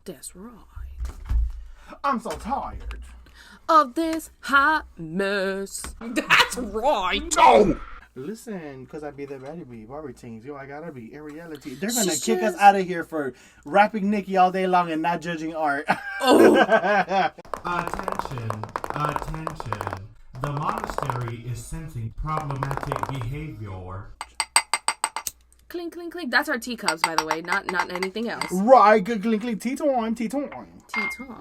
That's right. I'm so tired of this hot mess. That's right. No! Listen, because I be the ready be Barbie teens. Yo, I gotta be. In reality, they're gonna kick us out of here for rapping Nikki all day long and not judging art. Oh. Attention. The monastery is sensing problematic behavior. Clink, clink, clink. That's our teacups, by the way. Not anything else. Right, good clink, clink. Tea time. Tea time.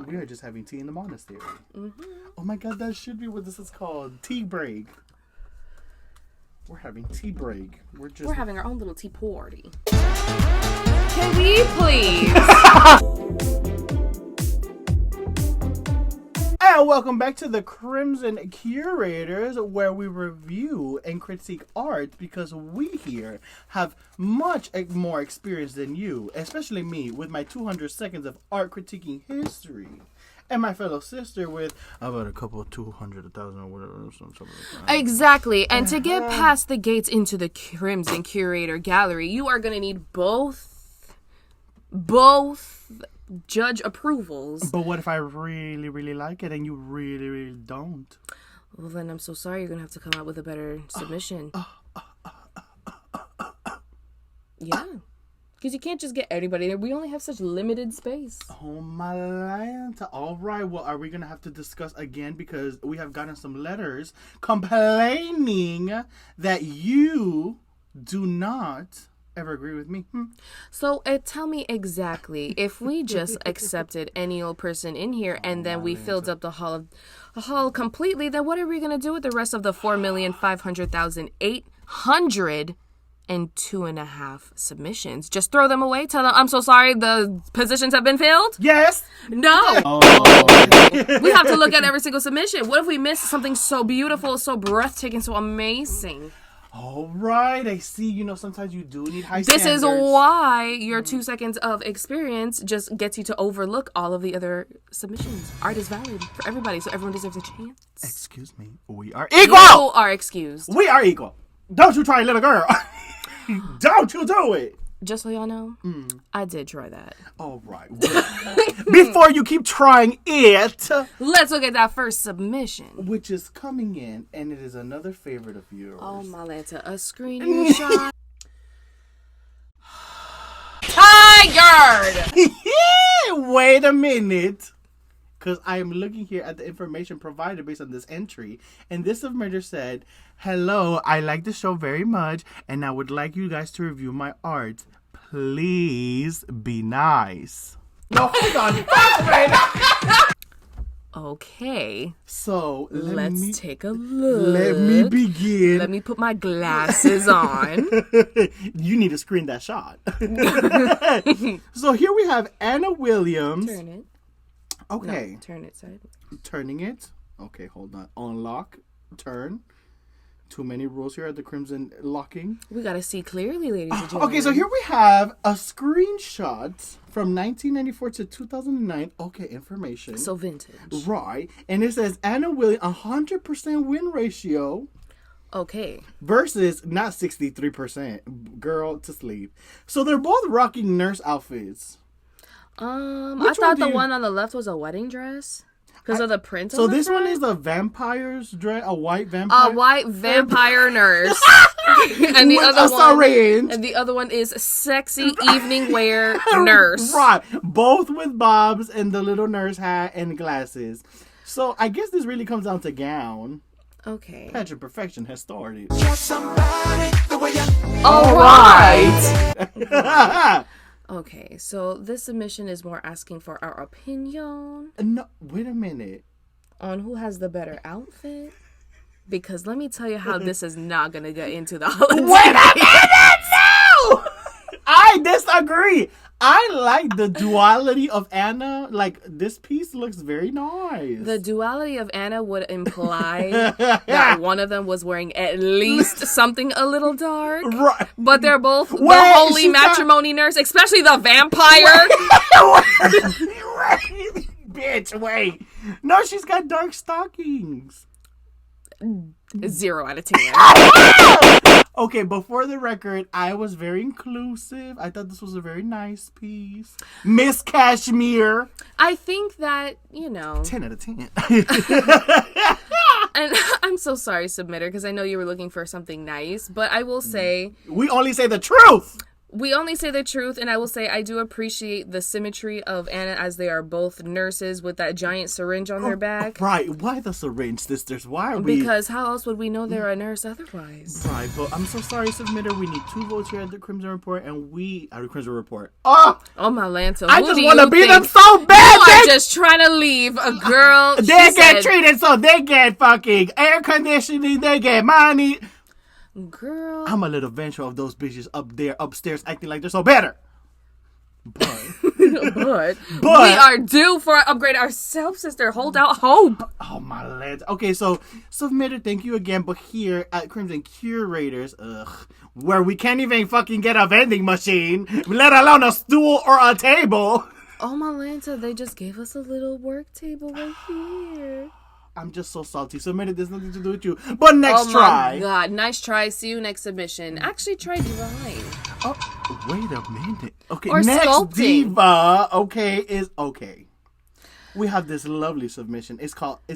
We are just having tea in the monastery. Mm-hmm. Oh my god, that should be what this is called. Tea break. We're having tea break. We're having our own little tea party. Can we please? And welcome back to the Crimson Curators, where we review and critique art because we here have much more experience than you, especially me with my 200 seconds of art critiquing history. And my fellow sister with about a couple of 200, 1,000 or whatever. Something like that. Exactly. And to get past the gates into the Crimson Curator Gallery, you are going to need both judge approvals. But what if I really, really like it and you really, really don't? Well, then I'm so sorry. You're going to have to come out with a better submission. Yeah. Because you can't just get everybody there. We only have such limited space. Oh, my land. All right. Well, are we going to have to discuss again? Because we have gotten some letters complaining that you do not ever agree with me. So tell me exactly, if we just accepted any old person in here and then we filled up the hall completely, then what are we going to do with the rest of the 4,500,802.5 submissions? Just throw them away? Tell them, I'm so sorry, the positions have been filled? Yes. No. Oh. We have to look at every single submission. What if we miss something so beautiful, so breathtaking, so amazing? All right. I see, sometimes you do need high standards. This is why your 2 seconds of experience just gets you to overlook all of the other submissions. Art is valid for everybody, so everyone deserves a chance. Excuse me. We are equal. You are excused. We are equal. Don't you try, little girl. Don't you do it. Just so y'all know, I did try that. All right. Well, before you keep trying it, let's look at that first submission. Which is coming in, and it is another favorite of yours. Oh, my Lanta. A screenshot. Tired! Wait a minute. Because I am looking here at the information provided based on this entry. And this submitter said, hello, I like the show very much. And I would like you guys to review my art. Please be nice. No, hold on. Okay. So, let's take a look. Let me begin. Let me put my glasses on. You need to screen that shot. So here we have Anna Williams. Turn it. Okay. No, turn it sideways. Turning it. Okay, hold on. Unlock. Turn. Too many rules here at the Crimson locking. We gotta see clearly, ladies and gentlemen. Okay, so here we have a screenshot from 1994 to 2009. Okay, information. So vintage. Right. And it says Anna Williams, 100% win ratio. Okay. Versus not 63%. Girl to sleep. So they're both rocking nurse outfits. I thought the one on the left was a wedding dress because of the print. So this one is a vampire's dress, a white vampire. A white vampire nurse, and the other one is sexy evening wear nurse. Right, both with bobs and the little nurse hat and glasses. So I guess this really comes down to gown. Okay. Pageant perfection has started. All right. Okay, so this submission is more asking for our opinion. No, wait a minute. On who has the better outfit? Because let me tell you how this is not going to get into the holiday. Wait a minute! No! I disagree. I like the duality of Anna. Like, this piece looks very nice. The duality of Anna would imply that one of them was wearing at least something a little dark. Right. But they're both the holy matrimony nurse, especially the vampire. Wait. Bitch, wait. No, she's got dark stockings. 0 out of 10. Okay, but for the record, I was very inclusive. I thought this was a very nice piece. Miss Cashmere. I think that, 10 out of 10. And I'm so sorry, submitter, because I know you were looking for something nice, but I will say... We only say the truth! We only say the truth, and I will say I do appreciate the symmetry of Anna as they are both nurses with that giant syringe on their back. Right. Why the syringe, sisters? Why are we... Because how else would we know they're a nurse otherwise? Right, but I'm so sorry, submitter. We need 2 votes here at the Crimson Report, and we... At the Crimson Report. Oh my Lanta. I just want to beat them so bad! You are just trying to leave a girl. They get treated so they get fucking air conditioning, they get money... Girl. I'm a little vengeful of those bitches up there, upstairs, acting like they're so better. But we are due for an upgrade ourselves, sister. Hold out hope. Oh, my lads. Okay, so, submitter, thank you again. But here at Crimson Curators, where we can't even fucking get a vending machine, let alone a stool or a table. Oh, my Lanta, they just gave us a little work table right here. I'm just so salty. Submitted, there's nothing to do with you. But next try. Oh my god, nice try. See you next submission. Actually, try drawing. Oh, wait a minute. Okay, or next sculpting. diva, okay. We have this lovely submission. It's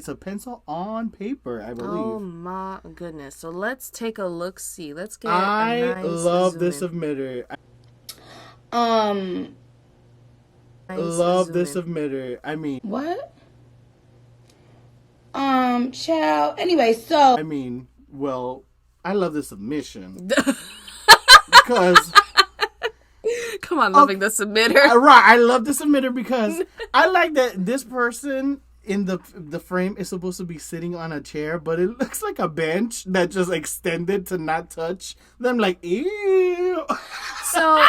a pencil on paper, I believe. Oh my goodness. So let's take a look. See, let's get. I love this submitter. Love this submitter. I mean, what? Child. Anyway, so. I mean, well, I love the submission. Because. Come on, loving the submitter. Right, I love the submitter because I like that this person in the frame is supposed to be sitting on a chair, but it looks like a bench that just extended to not touch them. Like, ew. So,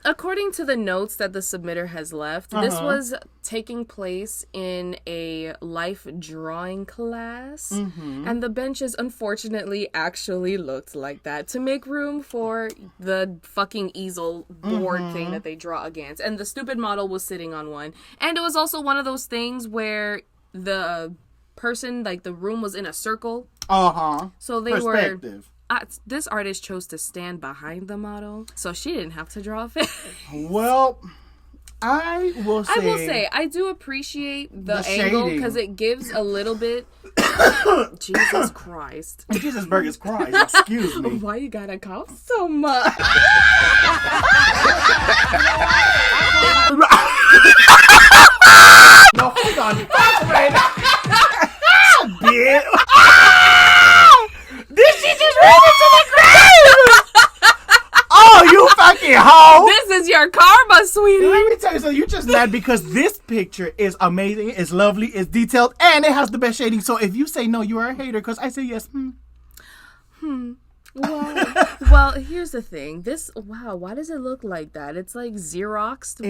according to the notes that the submitter has left, this was taking place in a life drawing class, and the benches unfortunately actually looked like that to make room for the fucking easel board thing that they draw against. And the stupid model was sitting on one. And it was also one of those things where the person, like the room was in a circle. So they were... this artist chose to stand behind the model, so she didn't have to draw a face. Well, I will say I do appreciate the angle because it gives a little bit. Jesus Christ. Jesus Burgers Christ. Excuse me. Why you gotta cough so much? No, hold on. Bitch. This shit just ran into the grave! Oh, you fucking hoe! This is your karma, sweetie. Let me tell you something. You're just mad because this picture is amazing, it's lovely, it's detailed, and it has the best shading. So if you say no, you are a hater. Because I say yes. Well, here's the thing. Why does it look like that? It's like Xeroxed.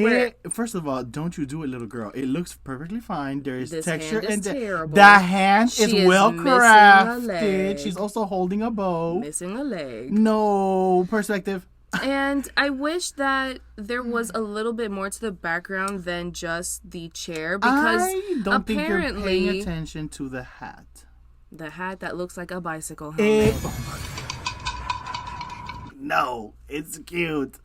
First of all, don't you do it, little girl. It looks perfectly fine. There is texture hand is terrible. The hand is well crafted. She's also holding a bow. Missing a leg. No perspective. And I wish that there was a little bit more to the background than just the chair, because I don't think you're apparently paying attention to the hat. The hat that looks like a bicycle helmet. No, it's cute.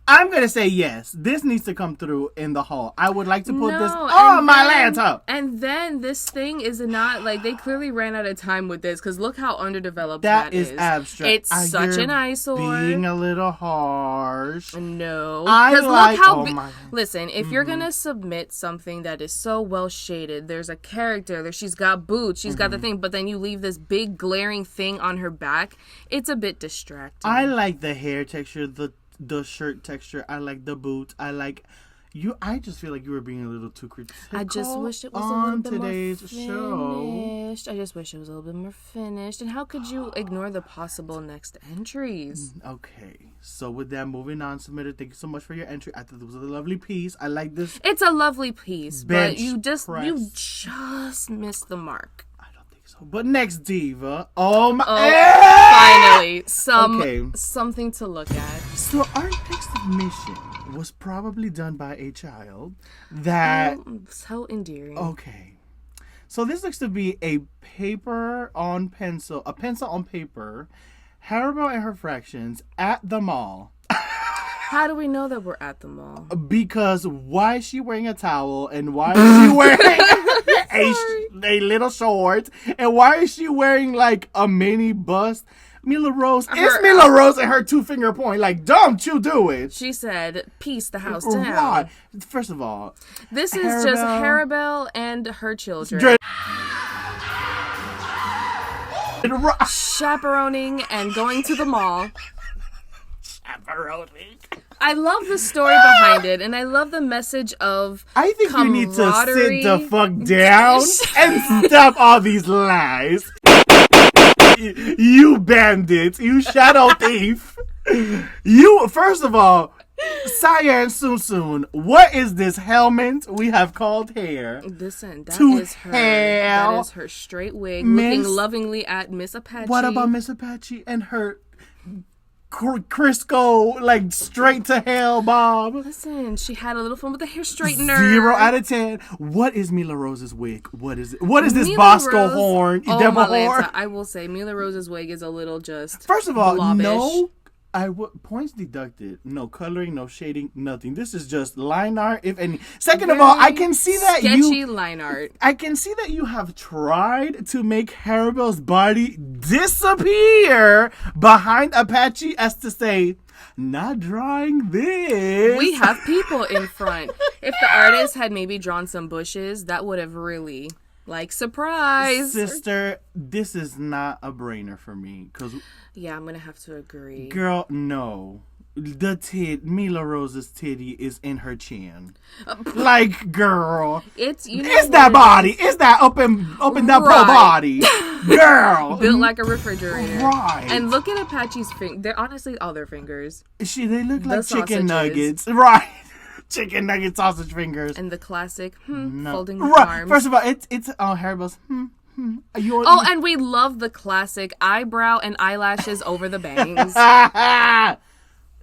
I'm going to say yes. This needs to come through in the hall. I would like to put this on my laptop. And then this thing is not, like, they clearly ran out of time with this, because look how underdeveloped that is. That is abstract. It's such an eyesore. Being a little harsh. No. Because like, look how... Listen, if you're going to submit something that is so well shaded, there's a character, she's got boots, she's got the thing, but then you leave this big glaring thing on her back, it's a bit distracting. I like the hair texture, the shirt texture. I like the boots. I like you. I just feel like you were being a little too critical. I just wish it was a little bit more finished. I just wish it was a little bit more finished. And how could you ignore the possible next entries? Okay, so with that, moving on, submitter. Thank you so much for your entry. I thought it was a lovely piece. I like this. It's a lovely piece, but you just missed the mark. But next diva, finally, something to look at. So our next submission was probably done by a child that so endearing. Okay, so this looks to be a pencil on paper, Haribo and her fractions at the mall. How do we know that we're at the mall? Because why is she wearing a towel and why is she wearing a little short? And why is she wearing like a mini bust? Mila Rose. It's Mila Rose and her 2-finger point. Like, don't you do it. She said, piece the house down. Right. First of all, this is just Haribel and her children. Chaperoning and going to the mall. Chaperoning. I love the story behind it, and I love the message of I think you need to camaraderie. sit the fuck down and stop all these lies. You bandit. You shadow thief. You, first of all, Cyan Soon, what is this helmet we have called hair? Listen, that To is her. hell. That is her straight wig, looking lovingly at Miss Apache. What about Miss Apache and her Crisco, like, straight to hell, Bob? Listen, she had a little fun with the hair straightener. 0 out of 10. What is Mila Rose's wig? What is it? What is this Mila Bosco Rose, horn? Oh, Devil Malanta, horn? I will say, Mila Rose's wig is a little just. First of all, blobbish. no. Points deducted. No coloring, no shading, nothing. This is just line art, if any. Second of all, I can see that sketchy line art. I can see that you have tried to make Haribel's body disappear behind Apache as to say, not drawing this. We have people in front. If the artist had maybe drawn some bushes, that would have really, like, surprise. Sister, this is not a brainer for me. Because, yeah, I'm going to have to agree. girl, no. Mila Rose's titty is in her chin. Like, girl. It's that body. It's that up and down pro body. Girl. Built like a refrigerator. Right. And look at Apache's fingers. They're honestly all their fingers. They look like sausages. chicken nuggets. Right. Chicken nugget sausage fingers. And the classic, folding the Right. arms. First of all, it's Haribel's, and we love the classic eyebrow and eyelashes over the bangs.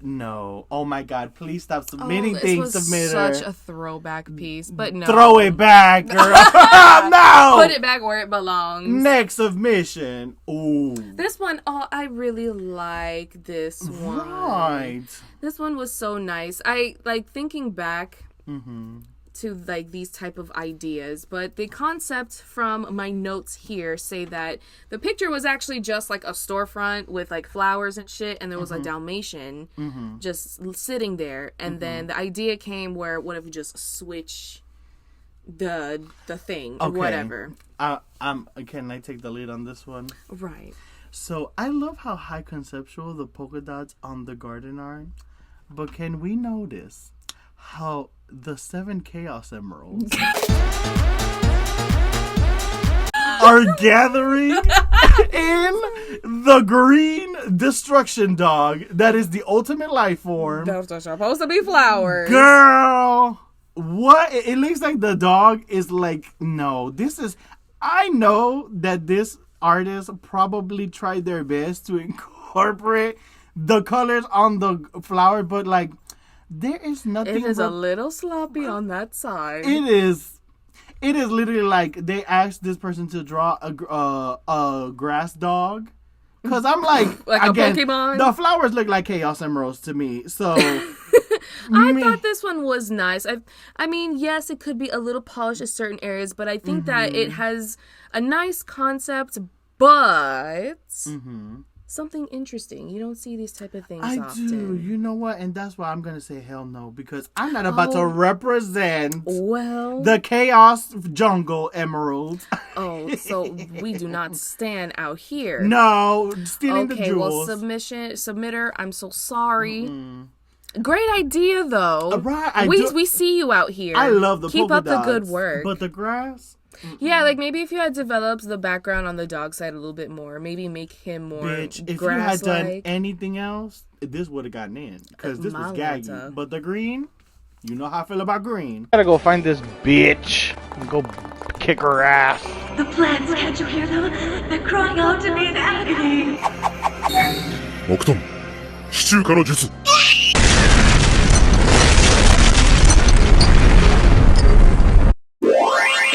No. Oh my God. Please stop submitting things, This was submitter. such a throwback piece, but no. Throw it back, girl. No. Put it back where it belongs. Next submission. Ooh. This one, I really like this one. Right. This one was so nice. I like thinking back to like these type of ideas, but the concept from my notes here say that the picture was actually just like a storefront with like flowers and shit, and there was a Dalmatian just sitting there, and then the idea came where what if we just switch the thing or whatever. Can I take the lead on this one? Right. So I love how high conceptual the polka dots on the garden are, but can we notice how the 7 Chaos Emeralds are gathering in the green destruction dog that is the ultimate life form? Those are supposed to be flowers. Girl, what? It looks like the dog is like, no, this is... I know that this artist probably tried their best to incorporate the colors on the flower, but like, there is nothing. It is a little sloppy on that side. It is literally like they asked this person to draw a grass dog. Cause I'm like again, a Pokemon. The flowers look like Chaos Emeralds to me. So I thought this one was nice. I mean, yes, it could be a little polished in certain areas, but I think that it has a nice concept, but something interesting. You don't see these type of things often. do. You know what? And that's why I'm going to say hell no, because I'm not about to represent the Chaos Jungle Emerald. Oh, so we do not stand out here. No, stealing the Okay, jewels. well, submitter, I'm so sorry. Great idea, though. Right, we see you out here. I love the Keep polka up dots, the good work. But the grass? Yeah, like maybe if you had developed the background on the dog side a little bit more, maybe make him more Bitch, if you had done grass-like. anything else, this would have gotten in. Because this was Malanta. gaggy. But the green, you know how I feel about green. Gotta go find this bitch and go kick her ass. The plants, can't you hear them? They're crying out to me in agony. 木遁シチュー化の術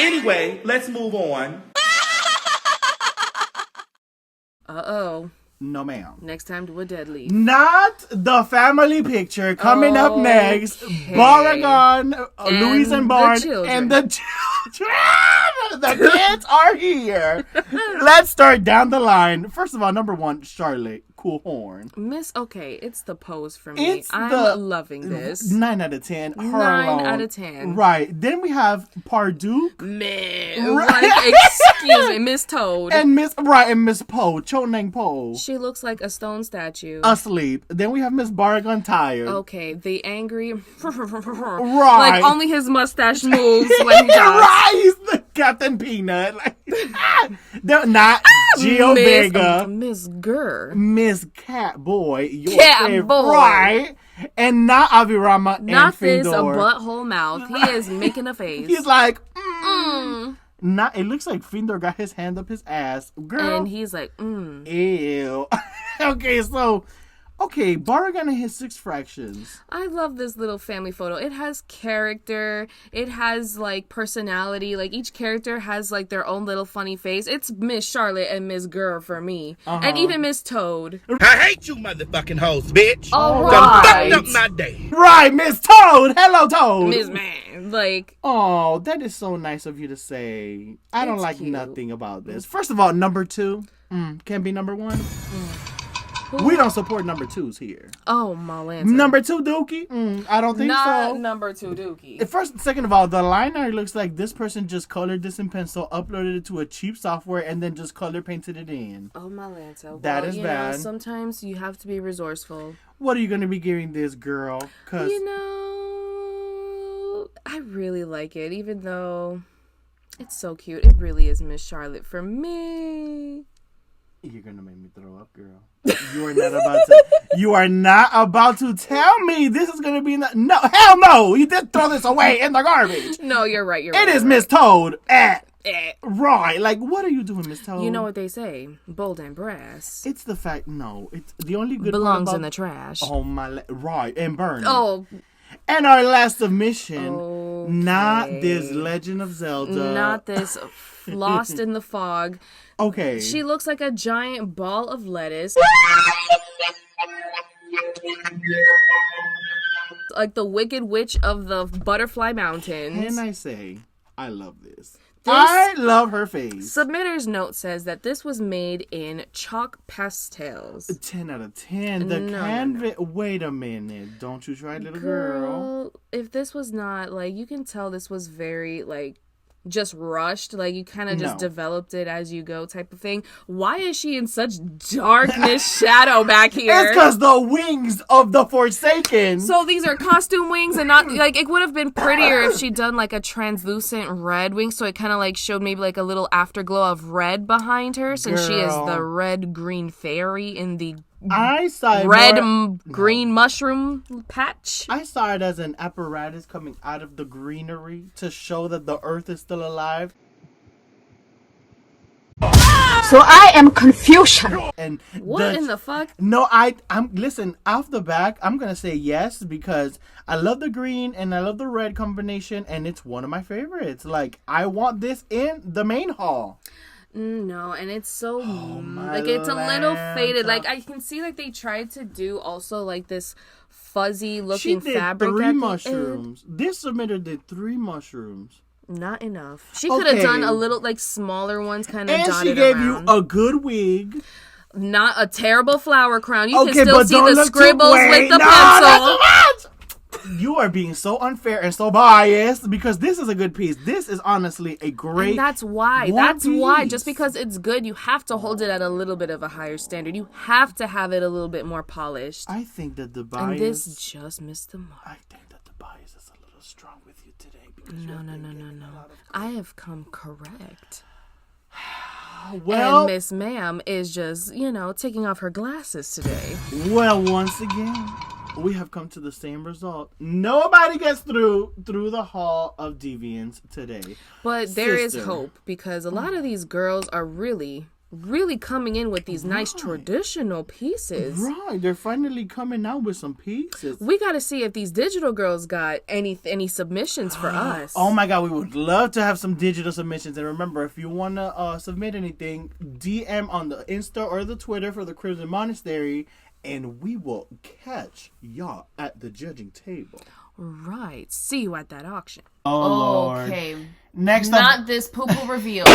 Anyway, let's move on. Uh-oh. No, ma'am. Next time, do a dead leaf. Not the family picture. Coming up next, Baragon, Louise and Barn, and the children. The kids are here. Let's start down the line. First of all, number one, Charlotte. Cool horn. Okay, it's the pose for me. I'm loving this. 9 out of 10. Her 9 alone. out of 10. Right. Then we have Pardue. Man. Like, excuse me, Miss Toad. And Miss Poe. Choneng Poe. She looks like a stone statue. Asleep. Then we have Miss Baragon tired. Okay, the angry. Right. Like, only his mustache moves when he does. Right. He's the Captain Peanut. Like, not Gio Vega. Miss Gurr. Miss Catboy. Your Cat favorite. Boy. Right. And not Avirama and Not Findor. this, a butthole mouth. He is making a face. He's like, Not. It looks like Findor got his hand up his ass. Girl. And he's like, Ew. Okay, Baragon and his 6 fractions. I love this little family photo. It has character. It has, like, personality. Like, each character has, like, their own little funny face. It's Miss Charlotte and Miss Gurr for me. And even Miss Toad. I hate you motherfucking hoes, bitch. All Done right. fucked up my day. Right, Miss Toad. Hello, Toad. Miss Man. Like, Oh, that is so nice of you to say. I don't It's like cute. nothing about this. First of all, number 2 can't be number 1. We don't support number 2s here. oh, my lanta. Number 2 Dookie? I don't think Not so. number 2 Dookie. Second of all, the line art looks like this person just colored this in pencil, uploaded it to a cheap software, and then just color painted it in. Oh, my lanta. That Well, is you bad. know, sometimes you have to be resourceful. What are you going to be giving this girl? Cause You know, I really like it, even though it's so cute. It really is Miss Charlotte for me. you're going to make me throw up, girl. You are not about to tell me this is going to be... No, hell no! You did throw this away in the garbage. No, you're right. It is Miss Toad. Right. Like, what are you doing, Miss Toad? You know what they say, bold and brass It's the fact... No. It's the only good belongs part about... in the trash. Oh, my... Right. And burn. Oh, And our last submission. okay. Not this Legend of Zelda. Not this lost in the fog. Okay. She looks like a giant ball of lettuce. Like the Wicked Witch of the Butterfly Mountains. Can I say, I love this. I love her face. Submitter's note says that this was made in chalk pastels. 10 out of 10. The canvas. Wait a minute. Don't you try, little girl. If this was not, like, you can tell this was very, like, just rushed. Like, you kind of just developed it as you go type of thing. Why is she in such darkness shadow back here? It's because the wings of the Forsaken. So these are costume wings and not, like, it would have been prettier if she'd done, like, a translucent red wing, so it kind of, like, showed maybe, like, a little afterglow of red behind her, since she is the red-green fairy in the I saw green mushroom patch. I saw it as an apparatus coming out of the greenery to show that the earth is still alive. So I am confusion. And What in the fuck? No, I'm listen, off the back, I'm gonna say yes because I love the green and I love the red combination and it's one of my favorites. Like, I want this in the main hall. No, and it's so like it's a little faded. Like, I can see like they tried to do also like this fuzzy looking she did fabric. 3 at mushrooms. This submitter did 3 mushrooms. Not enough. She could have done a little like smaller ones, kind of dotted around. And she gave you a good wig. Not a terrible flower crown. You can still but see don't the look scribbles with the pencil. Not too much! You are being so unfair and so biased because this is a good piece. This is honestly a great. And that's why. That's why. Just because it's good, you have to hold it at a little bit of a higher standard. You have to have it a little bit more polished. I think that the bias. And this just missed the mark. I think that the bias is a little strong with you today because No. I have come correct. Well, and Miss Ma'am is just, taking off her glasses today. Well, once again, we have come to the same result. Nobody gets through the Hall of Deviants today. But there is hope because a lot of these girls are really really coming in with these nice traditional pieces. Right, they're finally coming out with some pieces. We got to see if these digital girls got any submissions for us. Oh my God, we would love to have some digital submissions. And remember, if you want to submit anything, DM on the Insta or the Twitter for the Crimson Monastery, and we will catch y'all at the judging table. Right. See you at that auction. Oh, Lord. Okay. Next Not up. this poo-poo reveal.